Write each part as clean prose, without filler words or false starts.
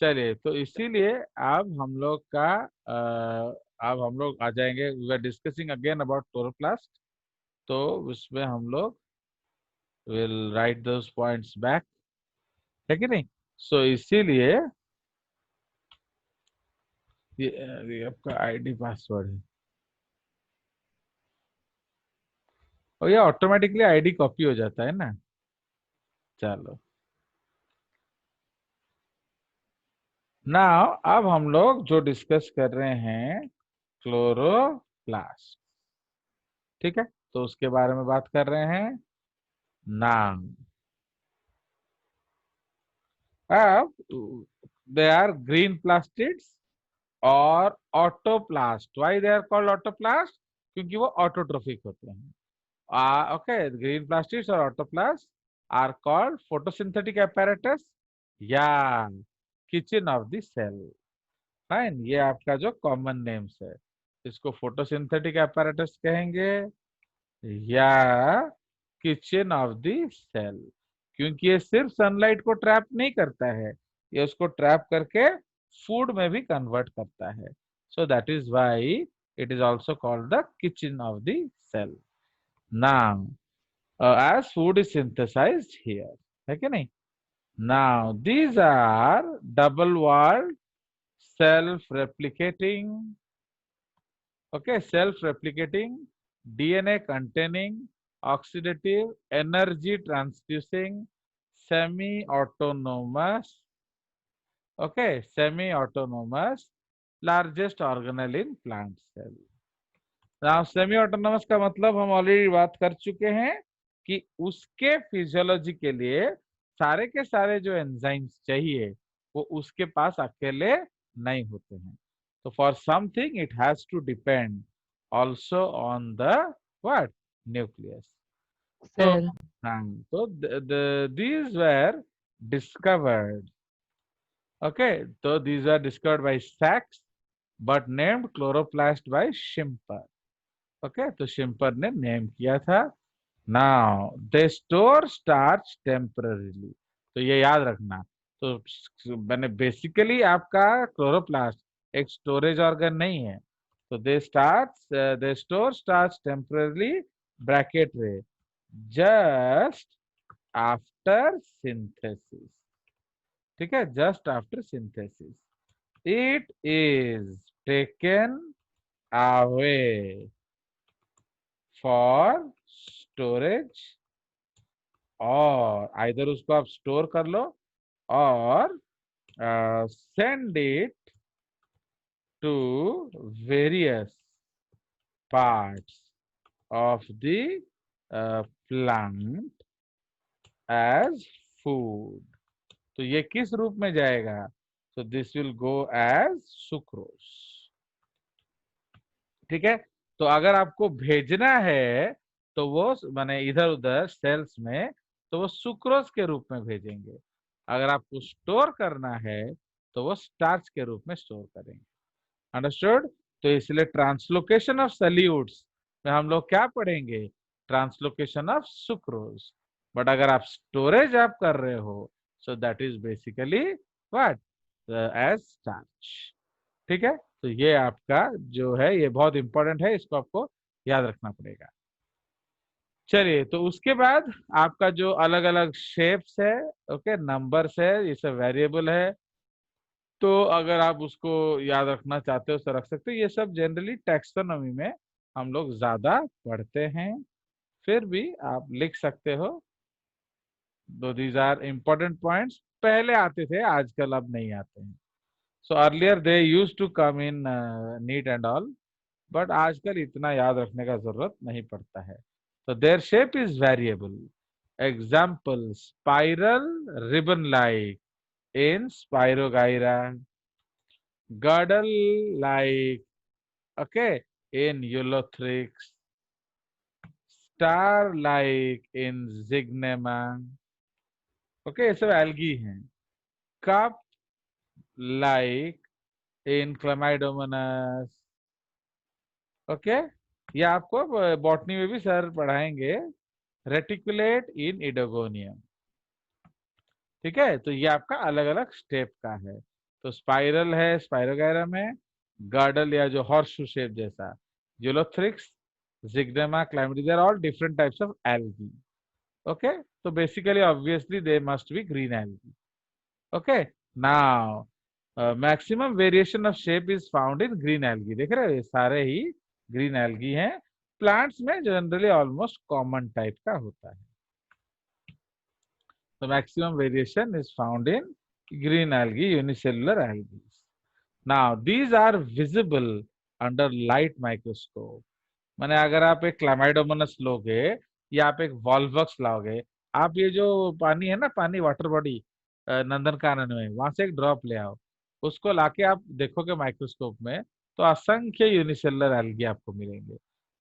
चलिए, तो इसीलिए अब हम लोग का अब हम लोग आ जाएंगे, we are discussing again about chloroplast. तो उसमें हम लोग will write those points back, है कि नहीं? सो इसीलिए ये आपका आईडी पासवर्ड है, और ये ऑटोमेटिकली आईडी कॉपी हो जाता है ना। चलो, नाउ अब हम लोग जो डिस्कस कर रहे हैं क्लोरोप्लास्ट, ठीक है, तो उसके बारे में बात कर रहे हैं। नाउ अब दे आर ग्रीन प्लास्टिड्स और autoplast. Why they are called autoplast? क्योंकि वो ऑटोट्रोफिक होते हैं। ओके, ग्रीन प्लास्टिड्स और autoplast are called photosynthetic apparatus या kitchen of the cell. Fine, ये आपका जो कॉमन नेम्स है, इसको फोटोसिंथेटिक apparatus कहेंगे या किचन ऑफ द सेल, क्योंकि ये सिर्फ सनलाइट को ट्रैप नहीं करता है, ये उसको ट्रैप करके फूड में भी कन्वर्ट करता है। So that is why it is also called the kitchen of the cell. Now as food is synthesized here, है कि नहीं? Now these are double walled, self-replicating, okay, self-replicating, DNA containing, oxidative, energy transducing, semi-autonomous, okay, semi-autonomous, largest organelle in plant cell. Now semi-autonomous का मतलब हम already बात कर चुके हैं कि उसके फिजियोलॉजी के लिए सारे के सारे जो एंजाइम्स चाहिए वो उसके पास अकेले नहीं होते हैं। तो for something it has to depend also on the what, nucleus. तो Cell. हाँ, तो these were discovered, okay, so these were discovered by Sachs but named chloroplast by Schimper। Okay, तो शिम्पर ने नेम किया था। Now they store starch temporarily, तो ये याद रखना। तो मैंने बेसिकली आपका क्लोरोप्लास्ट एक स्टोरेज ऑर्गन नहीं है। तो they store starch temporarily, bracket रे, जस्ट आफ्टर सिंथेसिस, ठीक है, just after synthesis it is taken away for storage, और आइदर उसको आप स्टोर कर लो और send it to various parts of the plant as food. तो ये किस रूप में जाएगा? तो this will go as sucrose, ठीक है। तो अगर आपको भेजना है तो वो माने इधर उधर सेल्स में, तो वो सुक्रोज के रूप में भेजेंगे। अगर आपको स्टोर करना है तो वो स्टार्च के रूप में स्टोर करेंगे। अंडरस्टूड? तो इसलिए ट्रांसलोकेशन ऑफ सल्यूट्स में हम लोग क्या पढ़ेंगे? Translocation of sucrose. बट अगर आप स्टोरेज आप कर रहे हो, so that is basically what, as starch, ठीक है। तो ये आपका जो है ये बहुत इंपॉर्टेंट है, इसको आपको याद रखना पड़ेगा। चलिए, तो उसके बाद आपका जो अलग अलग शेप्स है, ओके, नंबर्स है, ये सब वेरिएबल है। तो अगर आप उसको याद रखना चाहते हो तो रख सकते हो। ये सब जनरली टैक्सोनॉमी में हम लोग ज्यादा पढ़ते हैं, फिर भी आप लिख सकते हो। दो दीज आर इम्पोर्टेंट पॉइंट्स, पहले आते थे, आजकल अब नहीं आते हैं। So earlier they use to come in NEET and all, but आजकल इतना याद रखने का जरूरत नहीं पड़ता है। तो their shape is variable. Example, spiral ribbon like in spirogyra, girdle like, okay, in Eulothrix, star like in Zygnema, okay, ये सब एल्गी हैं। cup like in Chlamydomonas, okay, ये आपको बॉटनी में भी सर पढ़ाएंगे। रेटिकुलेट इन इडोगोनियम, ठीक है। तो ये आपका अलग अलग स्टेप का है। तो स्पाइरल है स्पाइरोगायरा में, गार्डल या जो हॉर्स शू शेप जैसा यूलोथ्रिक्स, जिग्नेमा, क्लाइमेरिया, they are all different types of algae. Okay, तो basically obviously they must be green algae. Okay, now maximum variation of shape is found in green algae. देख रहे हो ये सारे ही green algae हैं. प्लांट्स में जनरली ऑलमोस्ट कॉमन टाइप का होता है. तो maximum variation is found in green algae, unicellular algae. Now, these are visible under light microscope. माने अगर आप एक क्लामाइडोमोनास लोगे या आप एक वॉल्वक्स लाओगे, आप ये जो पानी है ना, पानी वाटर बॉडी नंदनकानन में, वहां से एक ड्रॉप ले आओ, उसको लाके आप देखोगे माइक्रोस्कोप में, तो असंख्य यूनिसेलुलर एल्गी आपको मिलेंगे.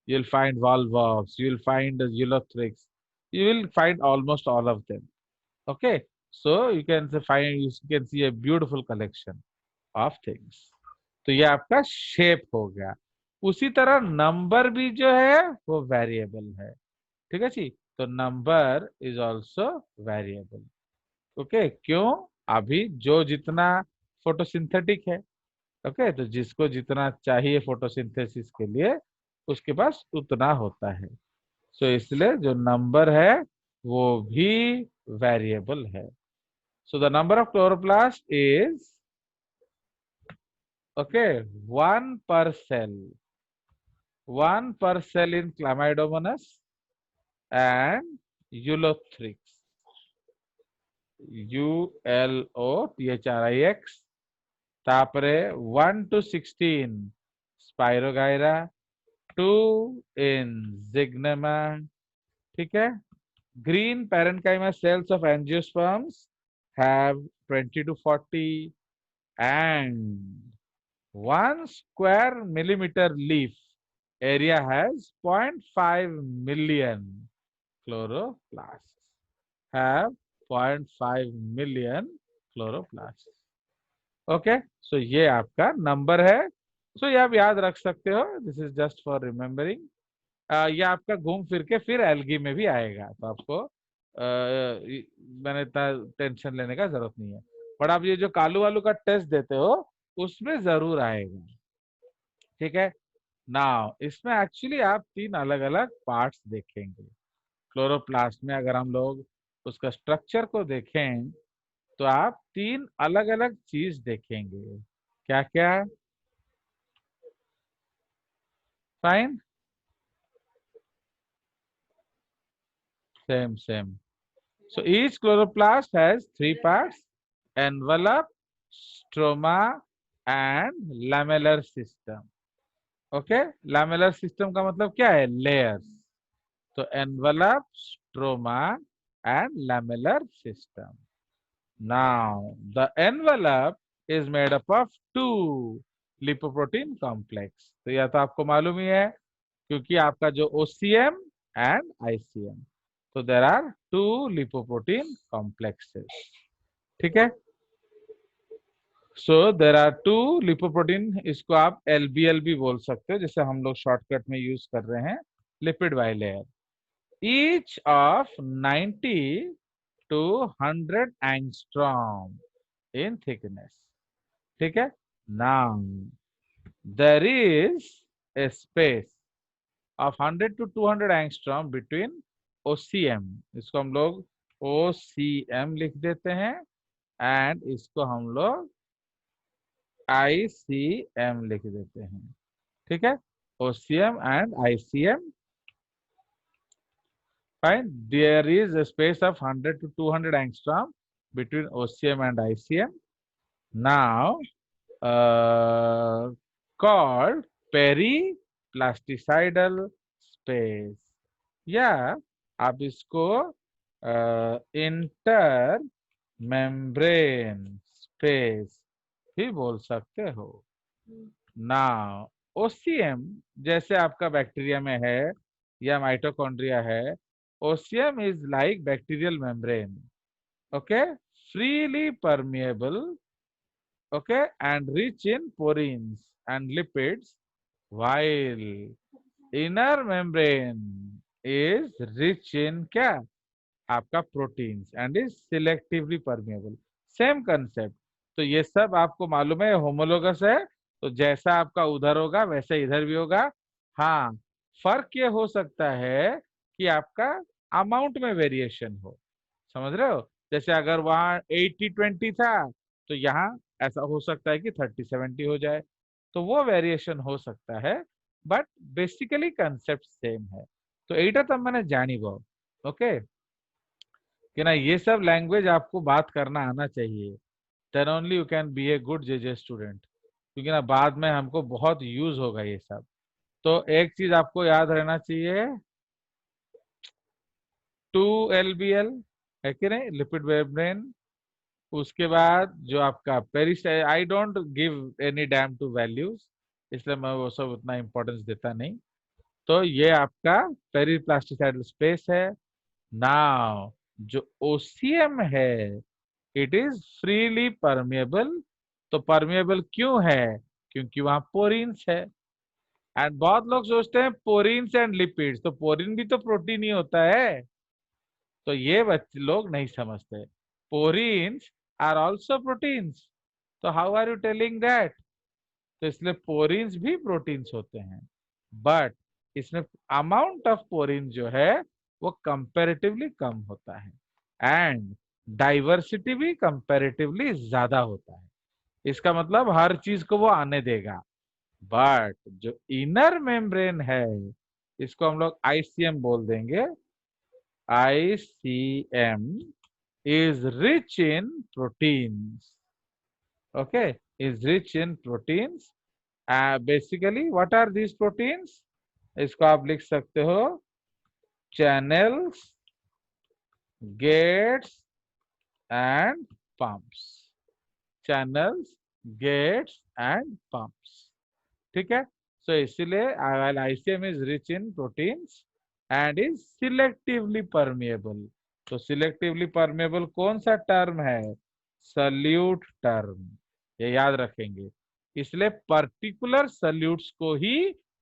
You will find volvox, you will find ulothrix, you will find almost all of them. Okay, so you can find, you can see a beautiful collection of things. तो ये आपका shape हो गया. उसी तरह number भी जो है वो वेरिएबल है. ठीक है जी, तो number is also variable. Okay, क्यों? अभी जो जितना फोटोसिंथेटिक है, ओके, तो जिसको जितना चाहिए फोटोसिंथेसिस के लिए उसके पास उतना होता है. सो इसलिए जो नंबर है वो भी वेरिएबल है. So the number of chloroplast is, okay, one per cell in Chlamydomonas and Ulothrix, Ulothrix. तापरे 1 to 16 Spirogyra, 2 in Zygnema. ठीक है. Green parenchyma cells of angiosperms have 20 to 40, and 1 square millimeter leaf area has 0.5 million chloroplasts. Have 0.5 million chloroplasts. Okay, सो ये आपका number है. सो ये आप याद रख सकते हो. This is just for remembering. ये आपका घूम फिर के फिर एल्गी में भी आएगा, तो आपको मैंने इतना टेंशन लेने का जरूरत नहीं है. बट आप ये जो कालू वालू का टेस्ट देते हो उसमें जरूर आएगा. ठीक है. नाउ इसमें एक्चुअली आप 3 अलग अलग पार्ट्स देखेंगे. क्लोरोप्लास्ट में अगर हम लोग उसका स्ट्रक्चर को देखें तो आप 3 अलग अलग चीज देखेंगे. क्या क्या? Fine, same. So each chloroplast has 3 parts: envelope, stroma and lamellar system. Okay, lamellar system का मतलब क्या है? Layers. तो envelope, stroma and lamellar system. Now the envelope is made up of 2 lipoprotein complex. तो यह तो आपको मालूम ही है क्योंकि आपका जो OCM and ICM, तो देर आर 2 lipoprotein complexes. ठीक है. सो देर आर 2 लिपोप्रोटीन. इसको आप LBL भी बोल सकते हो, जैसे हम लोग शॉर्टकट में यूज कर रहे हैं, lipid bilayer. Each of 90 to 100 angstrom in thickness. ठीक है. Now there is a space of 100 to 200 angstrom between OCM. इसको हम लोग OCM लिख देते हैं, एंड इसको हम लोग ICM लिख देते हैं. ठीक है. OCM and ICM. Fine. There is a space of 100 to 200 angstrom between OCM and ICM. Now, called periplasticidal space. या आप इसको इंटर मेम्ब्रेन स्पेस भी बोल सकते हो. नाउ OCM जैसे आपका बैक्टीरिया में है या माइटोकॉन्ड्रिया है, OCM is like bacterial membrane, okay, freely permeable, okay, and rich in porins and lipids, while inner membrane is rich in क्या? आपका proteins and is selectively permeable. Same concept. तो ये सब आपको मालूम है होमोलोगस है, तो जैसा आपका उधर होगा वैसे इधर भी होगा। हाँ, फर्क ये हो सकता है कि आपका अमाउंट में वेरिएशन हो, समझ रहे हो? जैसे अगर वहां 80-20 था तो यहाँ ऐसा हो सकता है कि 30-70 हो जाए, तो वो वेरिएशन हो सकता है, बट बेसिकली कंसेप्ट सेम है। तो এইটা तो मैंने जानी वो, ओके, कि ना ये सब लैंग्वेज आपको बात करना आना चाहिए, then only you can be a good JJ student, क्योंकि ना बाद में हमको बहुत यूज होगा ये सब। तो एक चीज आपको याद रहना चाहिए, 2 LBL है कि नहीं, लिपिड मेम्ब्रेन। उसके बाद जो आपका Paris, I don't give any damn to values, इसलिए मैं वो सब उतना इंपॉर्टेंस देता नहीं। तो ये आपका पेरिप्लास्टिसाइडल स्पेस है। नाउ जो ओसीएम है, इट इज फ्रीली परमिएबल। तो परमिएबल क्यों है? क्योंकि वहां पोरिन्स है। एंड बहुत लोग सोचते हैं पोरिन्स एंड लिपिड्स, तो पोरिन भी तो प्रोटीन ही होता है। तो ये बच्चे लोग नहीं समझते, पोरिन्स आर आल्सो प्रोटीन्स। तो how are you telling that? तो इसलिए पोरिन्स भी प्रोटीन्स होते हैं, बट इसमें अमाउंट ऑफ पोरिन जो है वो कंपैरेटिवली कम होता है, एंड डाइवर्सिटी भी कंपैरेटिवली ज्यादा होता है। इसका मतलब हर चीज को वो आने देगा। बट जो इनर मेम्ब्रेन है, इसको हम लोग आईसीएम बोल देंगे। ICM is rich in proteins. Okay, is rich in proteins. Basically, what are these proteins? इसको आप लिख सकते हो channels, gates and pumps. Channels, gates and pumps. ठीक है? So इसीलिए while ICM is rich in proteins and is selectively permeable. तो selectively permeable कौन सा टर्म है? Solute term. ये याद रखेंगे, इसलिए पर्टिकुलर सल्यूट्स को ही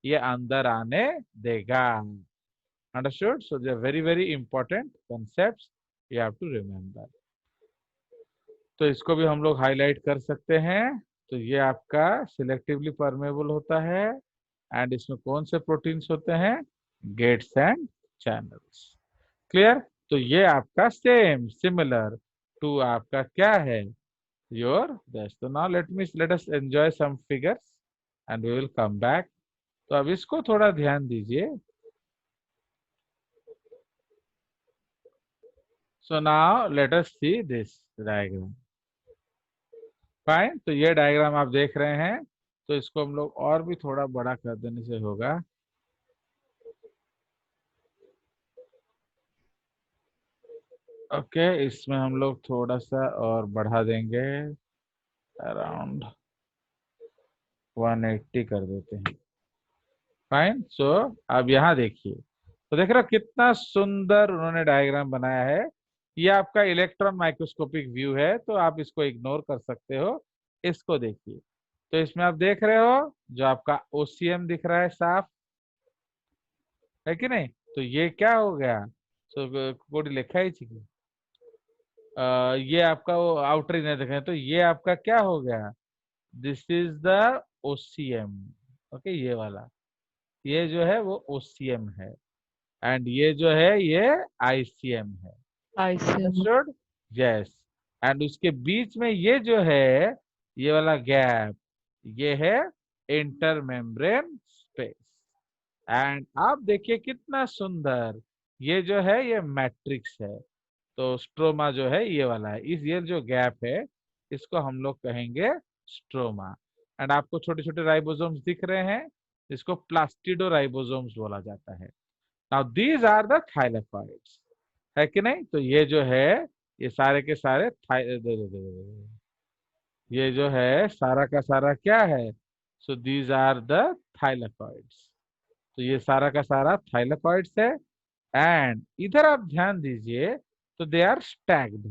ये अंदर आने देगा। Understood? So they very very important concepts, you have to remember. तो इसको भी हम लोग हाईलाइट कर सकते हैं। तो ये आपका सिलेक्टिवली परमेबल होता है, एंड इसमें कौन से प्रोटीन्स होते हैं? Gates and channels. क्लियर? तो ये आपका सेम सिमिलर टू आपका क्या है, योर दिस। तो now let us enjoy some figures and we will come back. तो अब इसको थोड़ा ध्यान दीजिए। So now let us see this diagram. Fine, तो ये डायग्राम आप देख रहे हैं, तो इसको हम लोग और भी थोड़ा बड़ा कर देने से होगा। ओके, इसमें हम लोग थोड़ा सा और बढ़ा देंगे, अराउंड 180 कर देते हैं। फाइन, सो अब यहाँ देखिए, तो देख रहे हो कितना सुंदर उन्होंने डायग्राम बनाया है। ये आपका इलेक्ट्रॉन माइक्रोस्कोपिक व्यू है, तो आप इसको इग्नोर कर सकते हो। इसको देखिए, तो इसमें आप देख रहे हो जो आपका ओसीएम दिख रहा है साफ, है कि नहीं? तो ये क्या हो गया? सो कोडी लिखा ही चाहिए। ये आपका वो आउटर इनर देखें, तो ये आपका क्या हो गया? This is the OCM. Okay, ये वाला, ये जो है वो ओसीएम है, एंड ये जो है ये आईसीएम है। ICM. अंडरस्टूड? यस। एंड उसके बीच में ये जो है, ये वाला गैप, ये है इंटर मेम्ब्रेन स्पेस। एंड आप देखिए कितना सुंदर, ये जो है ये मैट्रिक्स है। तो स्ट्रोमा जो है ये वाला है, इस ये जो गैप है इसको हम लोग कहेंगे स्ट्रोमा। एंड आपको छोटे छोटे राइबोसोम्स दिख रहे हैं, इसको प्लास्टिडो राइबोसोम्स बोला जाता है। Now these are the thylakoids, है कि नहीं? तो ये जो है ये सारे के सारे ये जो है सारा का सारा क्या है? So these are the thylakoids. तो ये सारा का सारा थाइलेकॉइड्स है। एंड इधर आप ध्यान दीजिए, तो दे आर स्टैग्ड।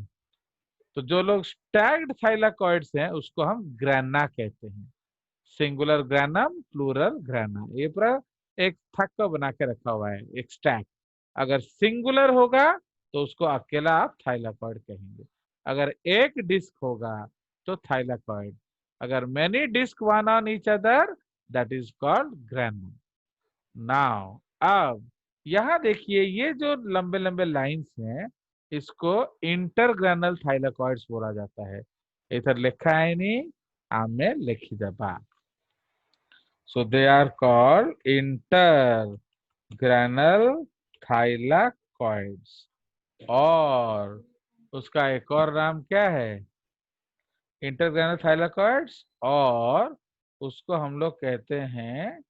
तो जो लोग स्टैग्ड थाइलेकॉइड्स हैं उसको हम ग्रैना कहते हैं। सिंगुलर ग्रैनम, प्लूरल ग्रैना, ये पूरा एक थक्का बना के रखा हुआ है, एक स्टैक। अगर सिंगुलर होगा तो उसको अकेला आप थाइलेकॉइड कहेंगे। अगर एक डिस्क होगा तो थाइलाकॉइड. अगर many disc one on each other, that is called granule. Now अब यहाँ देखिए, ये जो लंबे लंबे लाइंस हैं, इसको इंटरग्रेनल थाइलाकॉइड्स बोला जाता है. इधर लिखा है नहीं, आमे लिखी दबा. सो दे आर कॉल्ड इंटरग्रेनल थाइलाकॉइड्स. और उसका एक और नाम क्या है? इंटरग्रेनल थाइलाकॉइड्स. और उसको हम लोग कहते हैं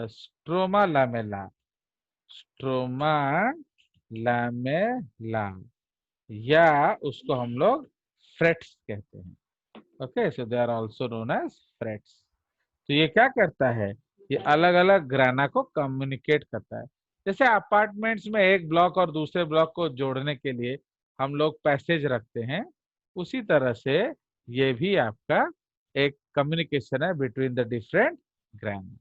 स्ट्रोमा लैमेला. स्ट्रोमा लैमेला, या उसको हम लोग फ्रेट्स कहते हैं. Okay, so they are also known as frets. तो ये क्या करता है? ये अलग अलग ग्राना को कम्युनिकेट करता है. जैसे अपार्टमेंट्स में एक ब्लॉक और दूसरे ब्लॉक को जोड़ने के लिए हम लोग पैसेज रखते हैं, उसी तरह से ये भी आपका एक कम्युनिकेशन है between the different grana.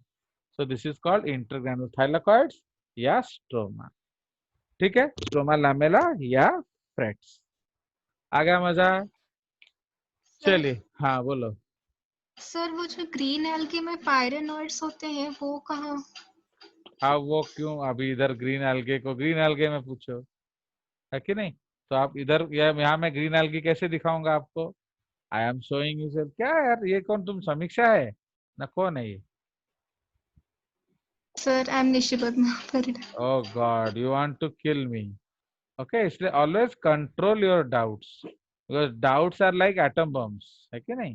So this is called intergranular thylakoids या स्ट्रोमा. ठीक है, स्ट्रोमा लामेला या फ्रेट्स. आ गया मजा? सर चलिए, हाँ बोलो. सर वो जो ग्रीन एल्गी में पायरेनॉइड्स होते हैं वो कहाँ? अब वो क्यों अभी इधर ग्रीन एल्गे को ग्रीन एल्गे में पूछो, है कि नहीं? तो आप इधर या यहाँ मैं ग्रीन एल्गी कैसे दिखाऊंगा आपको? I am showing you sir. क्या यार, ये कौन, तुम समीक्षा है ना, कौन है ये? Sir I am Nishi Padma Parida. Oh god, you want to kill me. Okay, इसलिए always control your doubts, because doubts are like atom bombs, है कि नहीं?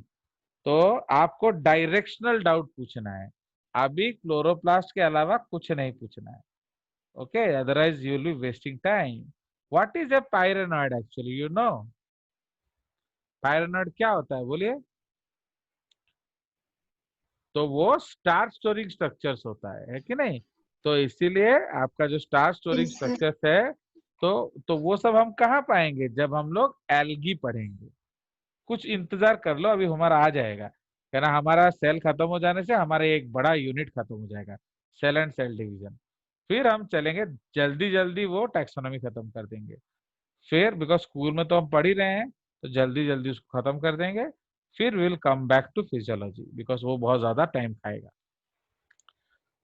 तो आपको डायरेक्शनल डाउट पूछना है. अभी क्लोरोप्लास्ट के अलावा कुछ नहीं पूछना है. Okay, otherwise you will be wasting time. What is a pyrenoid actually, you know? Pyrenoid क्या होता है, बोलिए? तो वो स्टार स्टोरिंग स्ट्रक्चर्स होता है कि नहीं? तो इसीलिए आपका जो star storing yes sir. Structures है, तो वो सब हम कहाँ पाएंगे? जब हम लोग एल्गी पढ़ेंगे. कुछ इंतजार कर लो, अभी हमारा आ जाएगा. है ना, हमारा सेल खत्म हो जाने से हमारा एक बड़ा यूनिट खत्म हो जाएगा, सेल एंड सेल डिवीजन. फिर हम चलेंगे, जल्दी जल्दी वो टैक्सोनॉमी खत्म कर देंगे. फिर बिकॉज स्कूल में तो हम पढ़ ही रहे हैं, तो जल्दी जल्दी उसको खत्म कर देंगे. फिर will come back to physiology, because वो बहुत ज्यादा टाइम खाएगा.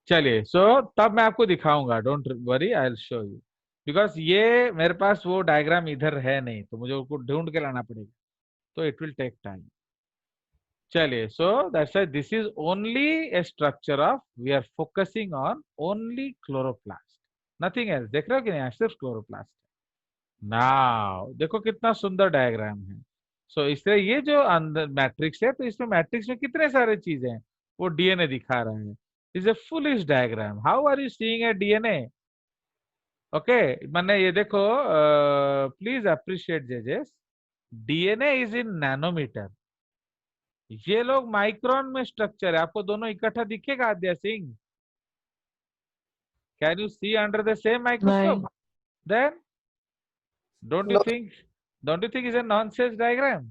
चलिए, सो तब मैं आपको दिखाऊंगा, don't worry, I will show you. Because ये मेरे पास वो डायग्राम इधर है नहीं, तो मुझे उसको ढूंढ के लाना पड़ेगा, तो इट विल टेक टाइम. चलिए, so that's why this is only a structure of, we are focusing on only chloroplast, nothing else. देख रहे हो कि नहीं, सिर्फ क्लोरोप्लास्ट. नाउ देखो कितना सुंदर डायग्राम है. सो इससे ये जो अंदर मैट्रिक्स है, तो इसमें मैट्रिक्स में कितने सारे चीजें हैं, वो डीएनए दिखा रहा है. Is a foolish diagram. How are you seeing a DNA? Okay, मैंने ये देखो, प्लीज अप्रिशिएट जजेस. DNA is in nanometer. ये लोग माइक्रोन में स्ट्रक्चर है. आपको दोनों इकट्ठा दिखेगा Aadya Singh? Can you see under the same नहीं. Microscope? Then don't you No. Think, don't you think is a nonsense diagram?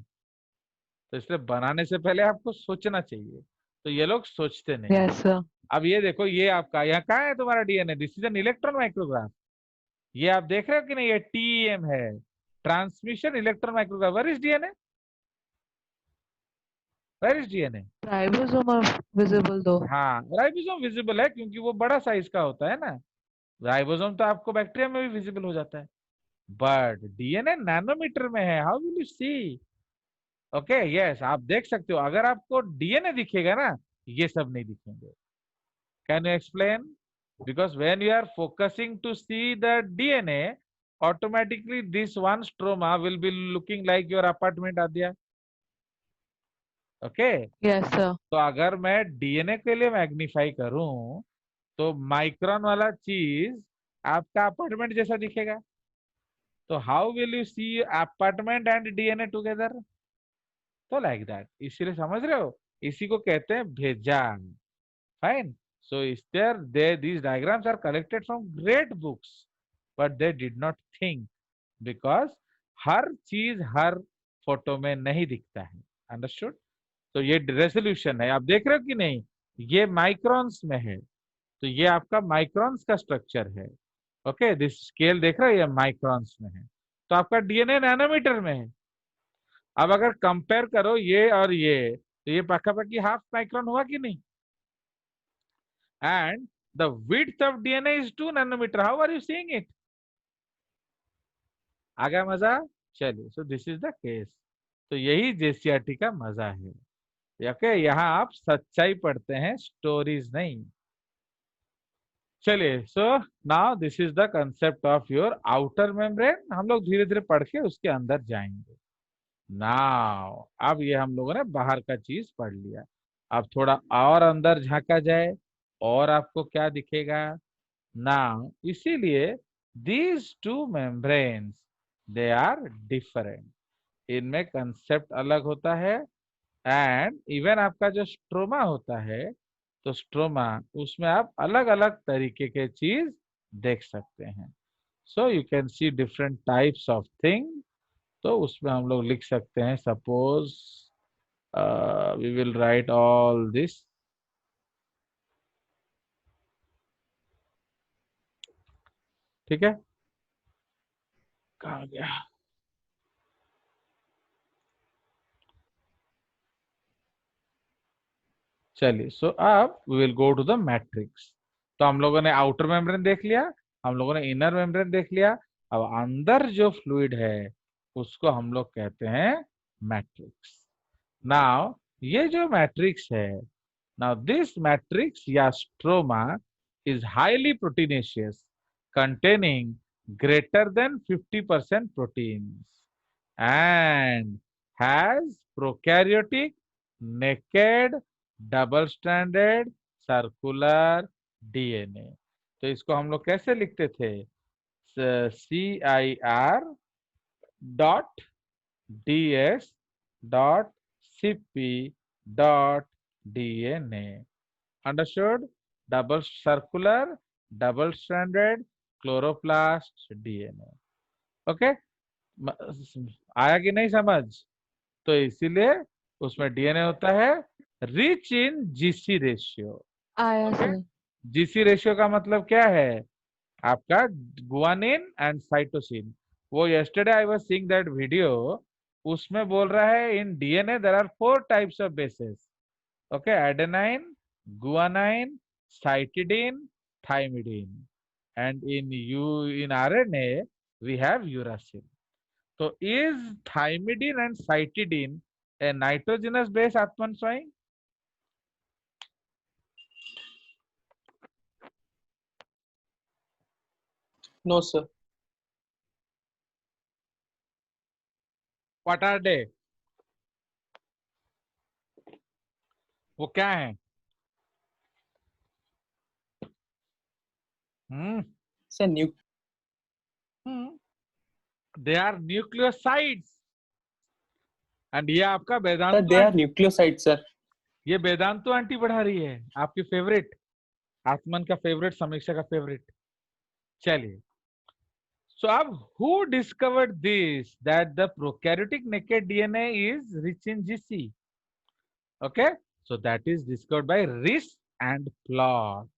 तो इसलिए बनाने से पहले आपको सोचना चाहिए. तो ये लोग सोचते नहीं है. Yes, sir. अब ये देखो, ये आपका यहाँ कहाँ है तुम्हारा DNA? This is an electron micrograph. ये आप देख रहे हो कि नहीं, ये टीईएम है, transmission electron micrograph. Where is DNA? Where is DNA? Ribosome are visible though. हाँ, राइबोसोम विजिबल है क्योंकि वो बड़ा साइज का होता है ना. राइबोसोम तो आपको बैक्टीरिया में भी विजिबल हो जाता है, बट डीएनए नैनोमीटर में है. How will you see? Okay, yes, आप देख सकते हो. अगर आपको डीएनए दिखेगा ना, ये सब नहीं दिखेंगे. Can you explain? Because when you are focusing to see the DNA, automatically this one stroma will be looking like your apartment, Adya. Okay? Yes, sir. तो अगर मैं डीएनए के लिए मैग्नीफाई करूं, तो माइक्रोन वाला चीज आपका अपार्टमेंट जैसा दिखेगा. तो how will you see apartment and DNA together? तो लाइक दैट. इसीलिए समझ रहे हो, इसी को कहते हैं भेजान. Fine. So is these diagrams are collected from great books, but they did not think, because हर चीज हर फोटो में नहीं दिखता है. अंडरस्टूड? तो ये रेजोल्यूशन है, आप देख रहे हो कि नहीं, ये माइक्रोन्स में है. तो ये आपका माइक्रोन्स का स्ट्रक्चर है. ओके, दिस स्केल देख रहे हो, ये माइक्रोन्स में है. तो आपका डीएनए नैनोमीटर में है. अब अगर कंपेयर करो ये और ये, तो ये पक्का-पक्की हाफ माइक्रोन हुआ कि नहीं? And the width of DNA is 2 nanometer. How are you seeing it? आ गया मजा? चलिए, so this is the case. तो यही JCRT का मजा है। ओके, यहाँ आप सच्चाई पढ़ते हैं, स्टोरीज नहीं। चलिए, so now this is the concept of your outer membrane. हम लोग धीरे धीरे पढ़ के उसके अंदर जाएंगे। नाउ अब ये हम लोगों ने बाहर का चीज पढ़ लिया। अब थोड़ा और अंदर झांका जाए, और आपको क्या दिखेगा? नाउ इसीलिए these two membranes they are different, इनमें कंसेप्ट अलग होता है। एंड इवन आपका जो स्ट्रोमा होता है, तो स्ट्रोमा उसमें आप अलग अलग तरीके के चीज देख सकते हैं। So you can see different types of thing. तो उसमें हम लोग लिख सकते हैं, suppose we will write all this. ठीक है, कहाँ गया? चलिए, सो अब we will go to the matrix. तो हम लोगों ने आउटर मेम्ब्रेन देख लिया, हम लोगों ने इनर मेम्ब्रेन देख लिया। अब अंदर जो फ्लूइड है उसको हम लोग कहते हैं मैट्रिक्स। नाउ ये जो मैट्रिक्स है, नाउ दिस मैट्रिक्स या stroma is highly proteinaceous, containing greater than 50% proteins, and has prokaryotic naked double stranded circular DNA। तो इसको हम लोग कैसे लिखते थे? CIR.DS.CP.DNA। Understood? Double circular, double stranded chloroplast DNA। Okay, आया कि नहीं समझ? तो इसीलिए उसमें डीएनए होता है रिच इन जीसी रेशियो। आया ओके, सर। जीसी रेशियो का मतलब क्या है? आपका गुआनिन एंड साइटोसिन। वो yesterday I was seeing that video, उसमें बोल रहा है in DNA there are 4 types of bases. Okay, adenine, guanine, cytidine, thymidine. And in RNA we have uracil. तो is thymidine and cytidine a nitrogenous base, Atman Swai? No, sir. What are they? वो क्या है? Sir, They are nucleosides। And ये आपका sir, Vedantu they are aunty, nucleosides, sir. ये Vedantu aunty बढ़ा रही है, आपकी फेवरेट, आत्मन का फेवरेट, समीक्षा का फेवरेट। चलिए, so अब who discovered this that the prokaryotic naked DNA is rich in GC? Okay, so that is discovered by Riss and Plot।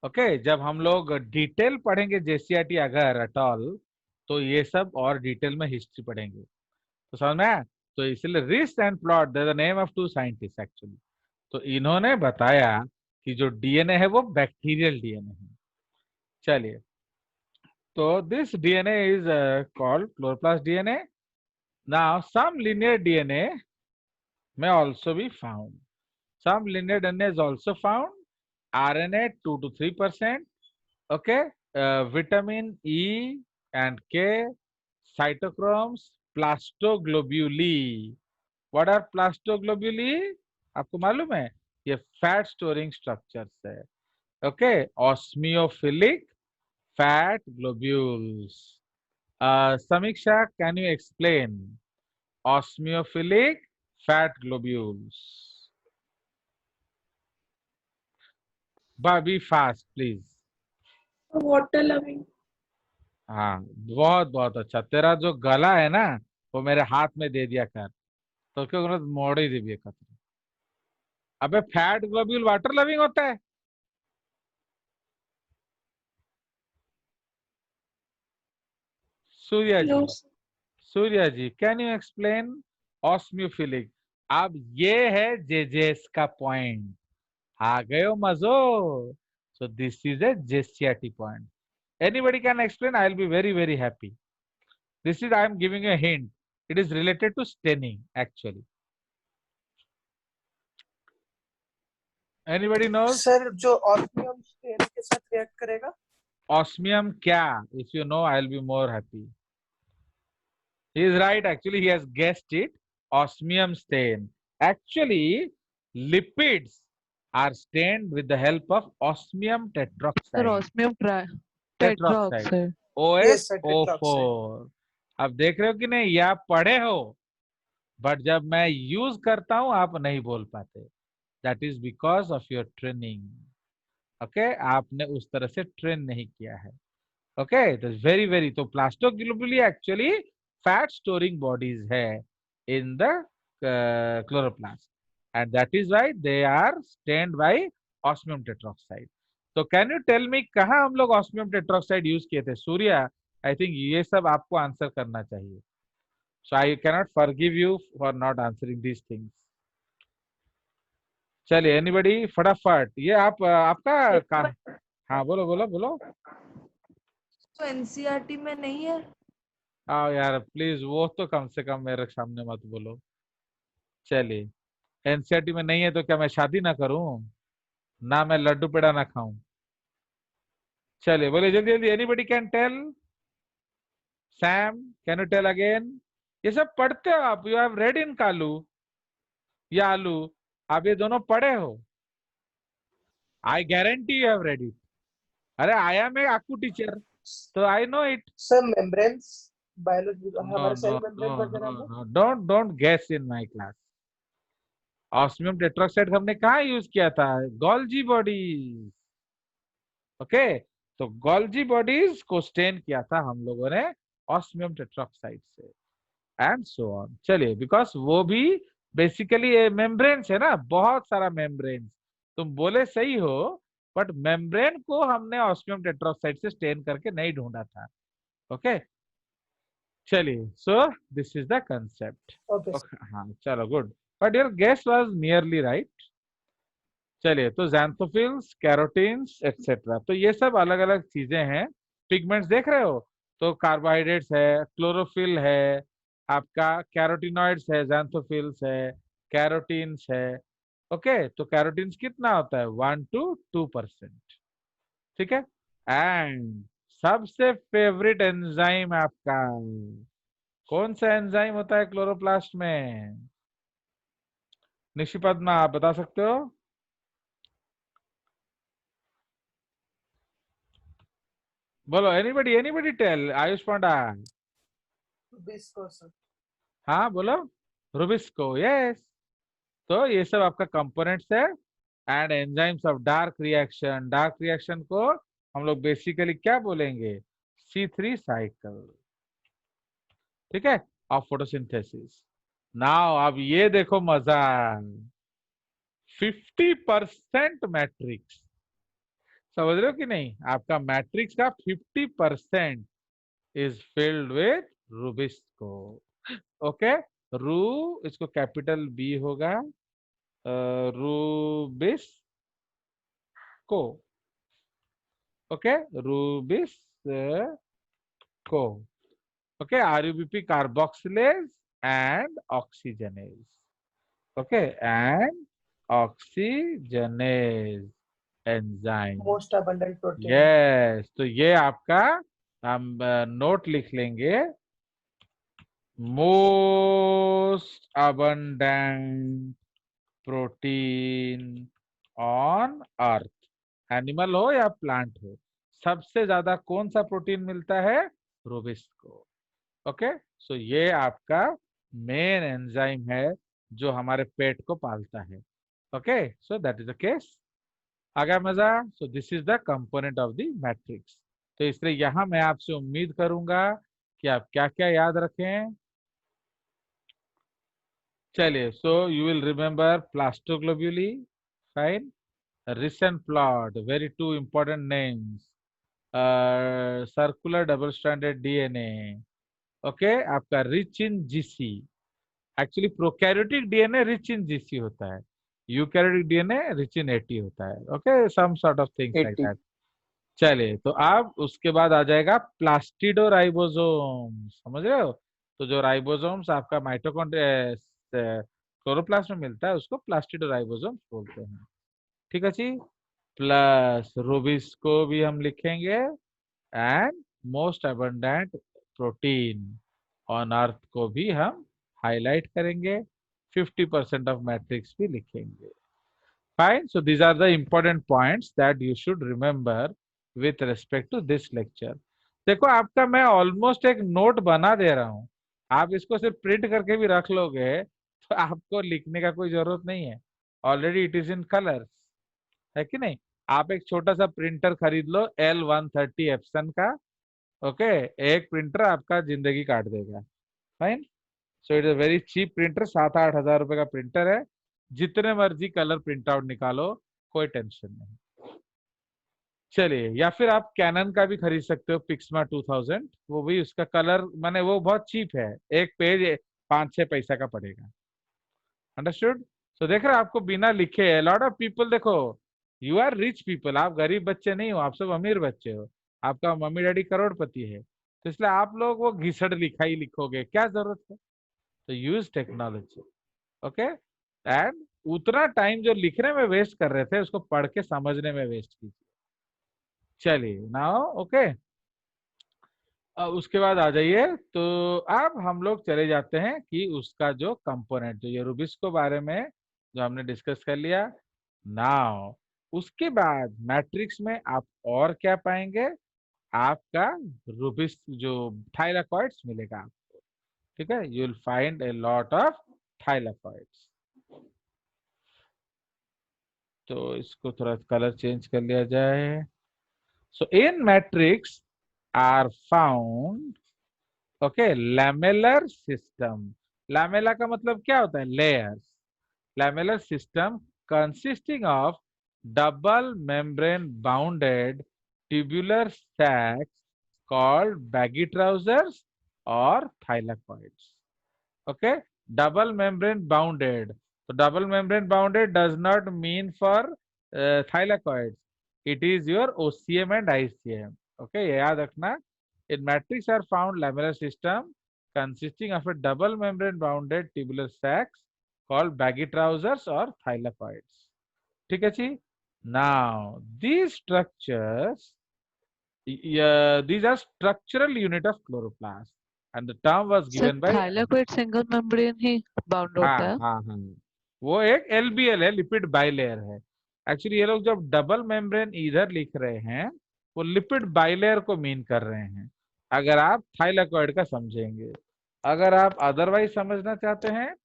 Okay, जब हम लोग डिटेल पढ़ेंगे जेसीआरटी अगर एट ऑल, तो ये सब और डिटेल में हिस्ट्री पढ़ेंगे। तो समझ में आया? तो इसलिए रिस and plot the name of 2 scientist actually. तो इन्होंने बताया कि जो डीएनए है वो बैक्टीरियल डीएनए है। चलिए, तो this DNA is called chloroplast DNA. Now some linear DNA may also be found, some linear DNA is also found, RNA 2 to 3%, okay, vitamin E and K, cytochromes, plastoglobuli। What are plastoglobuli? आपको मालूम है? ये fat storing structures है। Okay, osmiophilic fat globules. Samiksha, can you explain osmiophilic fat globules? Be fast please. Water loving. हाँ, बहुत बहुत अच्छा। तेरा जो गला है ना, वो मेरे हाथ में दे दिया कर, तो क्यों मोड़ ही दे दिया। अबे फैट ग्लोब्यूल वाटर लविंग होता है? Surya ji, no Surya ji, can you explain osmiophilic. अब ये है जेजेस का पॉइंट, आ गए हो मजो। सो दिस इज ए जेसियाटी point. Anybody can explain, I will be very very happy. This is, I am giving a hint, it is related to staining actually. Anybody knows? Sir जो osmium stain के साथ react करेगा। Osmium क्या? If you know, I will be more happy. He is right. Actually, he has guessed it. Osmium stain. Actually, lipids are stained with the help of osmium Sir, tetroxide. osmium Tetroxide. tetroxide. Yes, sir, tetroxide. OSO4. अब देख रहे हो कि नहीं, ये आप पढ़े हो, बट जब मैं यूज करता हूं आप नहीं बोल पाते। That is because of your training. Okay, आपने उस तरह से ट्रेन नहीं किया है। ओके, तो वेरी वेरी, तो plastoglobuli actually fat storing bodies है in the chloroplast, and that is why they are stained by osmium tetroxide. तो कैन यू टेल मी कहाँ हम लोग ऑस्मियम टेट्रोक्साइड यूज किए थे? सूर्या, आई थिंक ये सब आपको आंसर करना चाहिए। So I can not forgive you for not answering these things. चलिए एनीबडी फटाफट, ये आप आपका हाँ बोलो बोलो बोलो। तो एनसीईआरटी में नहीं है। आओ यार प्लीज, वो तो कम से कम मेरे सामने मत बोलो। चलिए, एनसीईआरटी में नहीं है तो क्या मैं शादी ना करूं, ना मैं लड्डू पेड़ा ना खाऊं? चलिए बोलिए जल्दी जल्दी, anybody can tell? Sam, can you tell again? ये सब पढ़ते हो आप? यू हैव रेड इन कालू या आलू? आप ये दोनों पढ़े हो? I guarantee you have read it. अरे आई एम ए आकू टीचर, तो I know it. Sir membranes biology No, हमारे सेल no, मेम्ब्रेन no, वगैरह no, में। no. Don't guess in my class. Osmium tetroxide हमने कहाँ यूज किया था? Golgi bodies. ओके, तो गोल्जी बॉडीज को स्टेन किया था हम लोगों ने ऑस्मियम टेट्रोक्साइड से, एंड सो ऑन। चलिए, बिकॉज वो भी बेसिकली मेम्ब्रेन्स है ना, बहुत सारा मेम्ब्रेन्स। तुम बोले सही हो, बट मेम्ब्रेन को हमने ऑस्मियम टेट्रोक्साइड से स्टेन करके नहीं ढूंढा था। ओके, चलिए, so this is the concept. Okay हाँ चलो, good, but your guess was nearly right. चलिए, तो जैंथोफिल्स, कैरोटीन्स एक्सेट्रा, तो ये सब अलग अलग चीजें हैं। पिगमेंट्स देख रहे हो, तो कार्बोहाइड्रेट्स है, क्लोरोफिल है, आपका कैरोटिनॉइड्स है, जैंथोफिल्स है, कैरोटीन्स है। ओके, तो कैरोटीन्स कितना होता है? 1 to 2%। ठीक है, एंड सबसे फेवरेट एंजाइम आपका कौन सा एंजाइम होता है क्लोरोप्लास्ट में? निशिपद्मा, आप बता सकते हो? बोलो, एनीबडी एनीबडी टेल? आयुष पांडा, विस्कोस। हाँ बोलो। Rubisco, yes. तो ये सब आपका कंपोनेंट्स है, and enzymes of dark reaction. Dark reaction को हम लोग बेसिकली क्या बोलेंगे? C3 cycle. ठीक है, ऑफ फोटोसिंथेसिस। नाउ अब ये देखो मजा, 50% मैट्रिक्स। समझ रहे हो कि नहीं? आपका मैट्रिक्स का 50% is filled with Rubisco. Okay, रू, इसको कैपिटल बी होगा, rubisco. Okay, rubisco. Okay, RUBP carboxylase and oxygenase. Okay, and oxygenase enzyme. Most abundant protein. Yes, तो ये आपका हम नोट लिख लेंगे, most abundant protein on earth. Animal हो या प्लांट हो, सबसे ज्यादा कौन सा प्रोटीन मिलता है? रुबिस्को। ओके, सो ये आपका मेन एंजाइम है जो हमारे पेट को पालता है। Okay, so that is the case. आ गया मजा? So this is the component of the matrix. तो इसलिए यहां मैं आपसे उम्मीद करूंगा कि आप क्या क्या याद रखें। चलिए, so you will remember plastoglobuli, fine, recent plot, very two important names, circular double stranded DNA, okay, आपका rich in GC, actually prokaryotic DNA rich in GC होता है, eukaryotic DNA rich in AT होता है। Okay, some sort of things like 80 that. चलिए, तो अब उसके बाद आ जाएगा प्लास्टिडोराइबोसोम, समझ रहे हो? तो जो राइबोसोम्स आपका माइटोकॉन्ड्रिया क्लोरोप्लास्ट में मिलता है उसको प्लास्टिडोराइबोसोम्स बोलते हैं। ठीक है जी। प्लस रूबिस को भी हम लिखेंगे, and most abundant protein on earth को भी हम हाईलाइट करेंगे, 50% ऑफ मैट्रिक्स भी लिखेंगे। Fine, so these are the important points that you should remember with respect to this lecture. देखो, आपका मैं ऑलमोस्ट एक नोट बना दे रहा हूं, आप इसको सिर्फ प्रिंट करके भी रख लोगे तो आपको लिखने का कोई जरूरत नहीं है, already it is in colours, है कि नहीं? आप एक छोटा सा प्रिंटर खरीद लो L130 एप्सन का, ओके, एक प्रिंटर आपका जिंदगी काट देगा। Fine, so it is very cheap printer, 7-8 हजार रुपए का प्रिंटर है, जितने मर्जी कलर प्रिंट आउट निकालो, कोई टेंशन नहीं। चलिए, या फिर आप कैनन का भी खरीद सकते हो, पिक्समा 2000, वो भी उसका कलर माने वो बहुत चीप है, एक पेज 5-6 पैसा का पड़ेगा। अंडरस्टूड? सो देख रहे हो, आपको बिना लिखे लॉट ऑफ पीपल, देखो यू आर रिच पीपल, आप गरीब बच्चे नहीं हो, आप सब अमीर बच्चे हो, आपका मम्मी डैडी करोड़पति है, तो इसलिए आप लोग वो घिसड़ लिखाई लिखोगे, क्या जरूरत है? तो यूज टेक्नोलॉजी, ओके, एंड उतना टाइम जो लिखने में वेस्ट कर रहे थे उसको पढ़ के समझने में वेस्ट कीजिए। चलिए नाउ, ओके, उसके बाद आ जाइए, तो अब हम लोग चले जाते हैं कि उसका जो कंपोनेंट, जो ये रूबिस के बारे में जो हमने डिस्कस कर लिया। नाउ उसके बाद मैट्रिक्स में आप और क्या पाएंगे? आपका रूबिस जो थाइलाकॉइड्स मिलेगा आपको, ठीक है, you will find a lot of thylakoids. तो इसको थोड़ा कलर चेंज कर लिया जाए। So in matrix are found, okay, lamellar system. Lamella का मतलब क्या होता है? Layers. Lamellar system consisting of double membrane bounded tubular sacs called baggy trousers और thylakoids. Okay, double membrane bounded, तो double membrane bounded does not mean for thylakoids, it is your OCM and ICM. Okay, याद रखना। In matrix are found lamellar system consisting of a double membrane bounded tubular sacs called baggy trousers or thylakoids. ठीक है जी? Now these structures, these are structural unit of chloroplast and the term was sir given by, thylakoid single membrane he bound हाँ होता है। हाँ हाँ, वो एक LBL है, लिपिड बाइलेयर है। एक्चुअली ये लोग जब डबल मेम्ब्रेन इधर लिख रहे हैं वो लिपिड बाइलेयर को मीन कर रहे हैं, अगर आप थाइलाकॉइड का समझेंगे। अगर आप अदरवाइज समझना चाहते हैं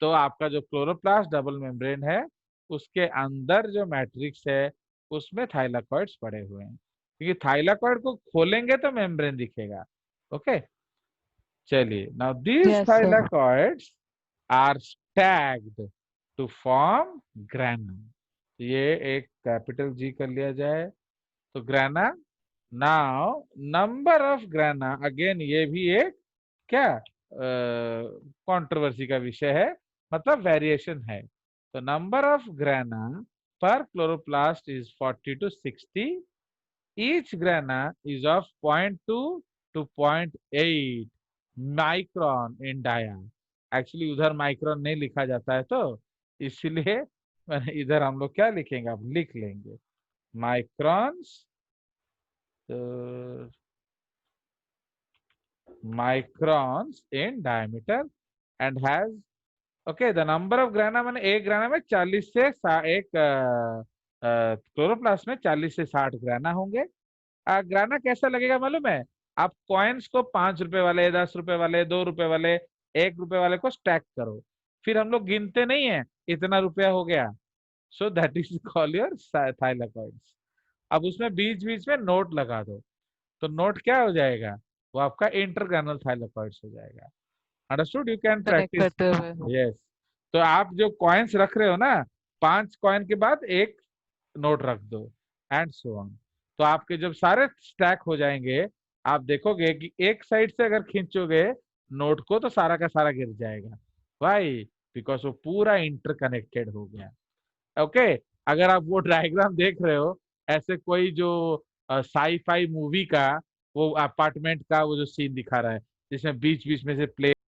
तो आपका जो क्लोरोप्लास्ट डबल मेम्ब्रेन है उसके अंदर जो मैट्रिक्स है उसमें थाइलाकॉइड्स पड़े हुए हैं, क्योंकि थाइलाकॉइड को खोलेंगे तो मेम्ब्रेन दिखेगा। ओके, चलिए, now these yes sir. Thylakoids are stacked to form grana. ये एक कैपिटल G कर लिया जाए तो grana. Now number of grana, again ये भी एक क्या कंट्रोवर्सी का विषय है, मतलब वेरिएशन है। तो नंबर ऑफ ग्राना पर chloroplast is 40 to 60। Each grana is of 0.2 to 0.8 micron in dia. Actually उधर माइक्रोन नहीं लिखा जाता है, तो इसलिए इधर हम लोग क्या लिखेंगे, आप लिख लेंगे microns, microns in diameter and has, okay, the number of grana माने एक ग्राना में 40 से एक क्लोरोप्लास्ट में 40 से 60 ग्राना होंगे। ग्राना कैसा लगेगा मालूम है? आप कॉइन्स को 5 रुपए वाले, 10 रुपए वाले, 2 रुपए वाले, 1 रुपए वाले को स्टैक करो, फिर हम लोग गिनते नहीं है इतना रुपया हो गया, सो that is call your thylakoids. अब उसमें बीच बीच में नोट लगा दो, तो नोट क्या हो जाएगा? वो आपका इंटरग्रानुलर थाइलाकॉइड्स हो जाएगा। Understood? You can connect practice. करते हुए। यस, तो आप जो कॉइन्स रख रहे हो ना, 5 कॉइन के बाद एक नोट रख दो एंड सो ऑन, तो आपके जब सारे स्टैक हो जाएंगे आप देखोगे कि एक साइड से अगर खींचोगे नोट को तो सारा का सारा गिर जाएगा, वाई? बिकॉज वो पूरा इंटरकनेक्टेड हो गया। ओके, अगर आप वो डायग्राम देख रहे हो, ऐसे कोई जो साई फाई मूवी का वो अपार्टमेंट का वो जो सीन दिखा रहा है, जिसमें बीच बीच में से प्ले